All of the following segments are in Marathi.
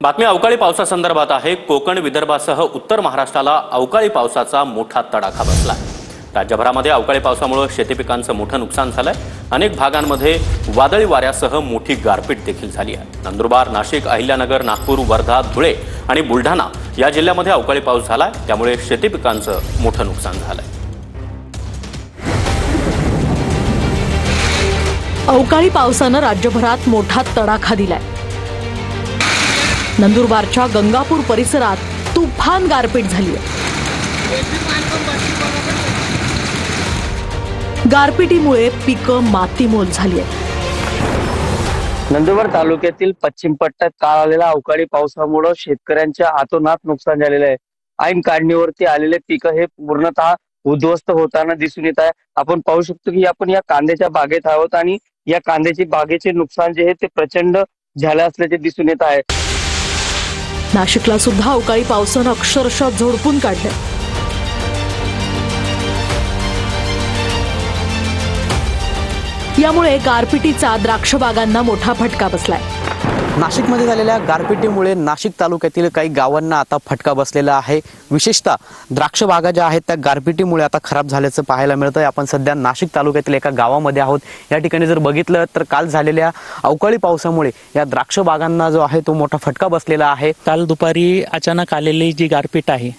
बातमी अवकाळी पावसासंदर्भात आहे। कोकण विदर्भासह उत्तर महाराष्ट्राला अवकाळी पावसाचा मोठा तडाखा बसला। राज्यभरामध्ये अवकाळी पावसामुळे शेती पिकांचं मोठं नुकसान झालंय। अनेक भागांमध्ये वादळी वाऱ्यासह मोठी गारपीट देखील झाली आहे। नंदुरबार, नाशिक, अहिल्यानगर, नागपूर, वर्धा, धुळे आणि बुलढाणा या जिल्ह्यामध्ये अवकाळी पाऊस झालाय, त्यामुळे शेती पिकांचं मोठं नुकसान झालंय। अवकाळी पावसानं राज्यभरात मोठा तडाखा दिलाय। नंदुरबारच्या गंगापूर परिसरात तुफान गारपीट झाली आहे। गारपिटीमुळे पिकं मातीमोल झाली आहेत। नंदुरबार तालुक्यातील पश्चिम पट्ट्यात काल आलेल्या अवकाळी पावसामुळे शेतकऱ्यांच्या अतोनात नुकसान झालेले आहे। ऐन काढणीवरती आलेले पिकं हे पूर्णतः उद्ध्वस्त होताना दिसून येत आहे। आपण पाहू शकतो की आपण या कांद्याच्या बागेत आहोत आणि या कांद्याची बागेचे नुकसान जे आहे ते प्रचंड झाले असल्याचे दिसून येत आहे। नाशिकला सुद्धा अवकाळी पावसानं अक्षरशः झोडपून काढले। यामुळे गारपिटीचा द्राक्ष बागांना मोठा फटका बसलाय। नाशिकमध्ये झालेल्या गारपिटीमुळे नाशिक तालुक्यातील काही गावांना आता फटका बसलेला आहे। विशेषतः द्राक्ष बागा ज्या आहेत त्या गारपिटीमुळे आता खराब झाल्याचं पाहायला मिळतंय। आपण सध्या नाशिक तालुक्यातील एका गावामध्ये आहोत। या ठिकाणी जर बघितलं तर काल झालेल्या अवकाळी पावसामुळे या द्राक्ष बागांना जो आहे तो मोठा फटका बसलेला आहे। काल दुपारी अचानक आलेली जी गारपीट आहे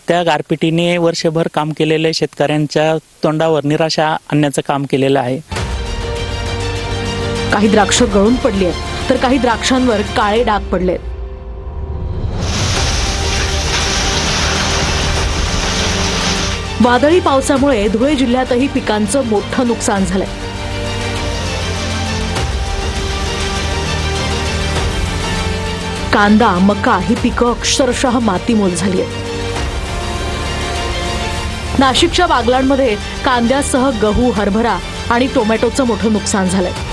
त्या गारपिटीने वर्षभर काम केलेले शेतकऱ्यांच्या तोंडावर निराशा आणण्याचं काम केलेलं आहे। काही द्राक्ष गळून पडली आहेत तर काही द्राक्षांवर काळे डाग पडले। वादळी पावसामुळे धुळे जिल्ह्यातही पिकांचं मोठं नुकसान झालंय। कांदा, मका ही पिकं अक्षरशः मातीमोल झाली आहेत। नाशिकच्या बागलांमध्ये कांद्यासह गहू, हरभरा आणि टोमॅटोचं मोठं नुकसान झालंय।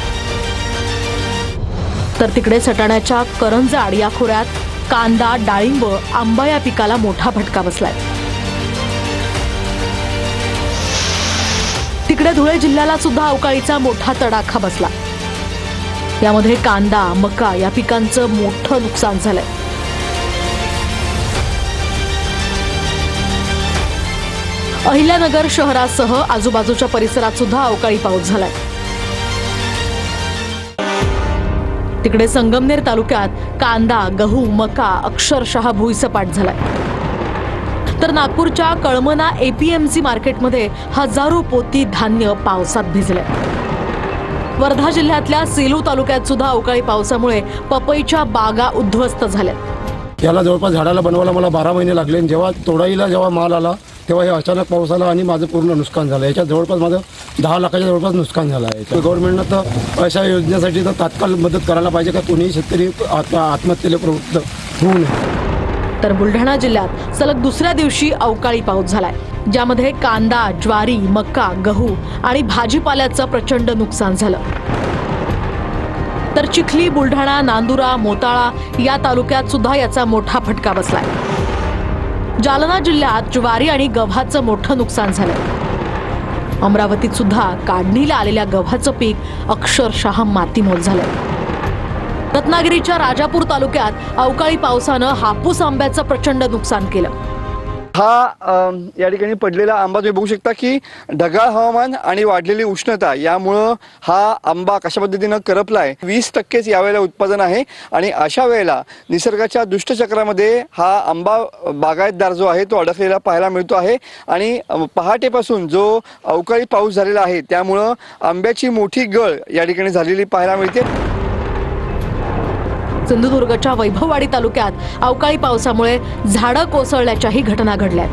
तर तिकडे सटाण्याच्या करंजाड या खोऱ्यात कांदा, डाळिंब, आंबा या पिकाला मोठा फटका बसलाय। तिकडे धुळे जिल्ह्याला सुद्धा अवकाळीचा मोठा तडाखा बसला। यामध्ये कांदा, मका या पिकांचं मोठं नुकसान झालंय। अहिल्यानगर शहरासह आजूबाजूच्या परिसरात सुद्धा अवकाळी पाऊस झालाय। तिकडे संगमनेर तालुक्यात कांदा, गहू, मका अक्षरशः भुईसपाट झालाय। तर नागपूरच्या कळमना एपीएमसी मार्केटमध्ये हजारो पोती धान्य पावसात भिजले। वर्धा जिल्ह्यातल्या सेलू तालुक्यात सुद्धा अवकाळी पावसामुळे पपईच्या बागा उद्ध्वस्त झाल्या। याला जवळपास झाडाला बनवायला मला 12 महिने लागले। जेव्हा तोडाईला जेव्हा माल आला तेव्हा हे अचानक पाऊस आला आणि माझं पूर्ण नुकसान झालं। याच्यात जवळपास माझं 10 लाखाच्या जवळपास नुकसान झालं आहे। गव्हर्नमेंटनं तर अशा योजनेसाठी तर तात्काळ मदत करायला पाहिजे का कोणीही शेतकरी आत्महत्येला प्रवृत्त होऊ नये। तर बुलढाणा जिल्ह्यात सलग दुसऱ्या दिवशी अवकाळी पाऊस झालाय, ज्यामध्ये कांदा, ज्वारी, मका, गहू आणि भाजीपाल्याचं प्रचंड नुकसान झालं। तर चिखली, बुलढाणा, नांदुरा, मोताळा या तालुक्यात सुद्धा याचा मोठा फटका बसलाय। जालना जिल्ह्यात ज्वारी आणि गव्हाचं मोठं नुकसान झालंय। अमरावतीत सुद्धा काढणीला आलेल्या गव्हाचं पीक अक्षरशः मातीमोल झालंय। रत्नागिरीच्या राजापूर तालुक्यात अवकाळी पावसानं हापूस आंब्याचं प्रचंड नुकसान केलं। हा या ठिकाणी पडलेला आंबा तुम्ही बघू शकता की ढगाळ हवामान आणि वाढलेली उष्णता यामुळं हा आंबा कशा पद्धतीनं करपलाय। 20% यावेळेला उत्पादन आहे आणि अशा वेळेला निसर्गाच्या दुष्टचक्रामध्ये हा आंबा बागायतदार जो आहे तो अडकलेला पाहायला मिळतो आहे। आणि पहाटेपासून जो अवकाळी पाऊस झालेला आहे त्यामुळं आंब्याची मोठी गळ या ठिकाणी झालेली पाहायला मिळते। सिंधुदुर्गच्या वैभववाडी तालुक्यात अवकाळी पावसामुळे झाडं कोसळल्याच्याही घटना घडल्यात।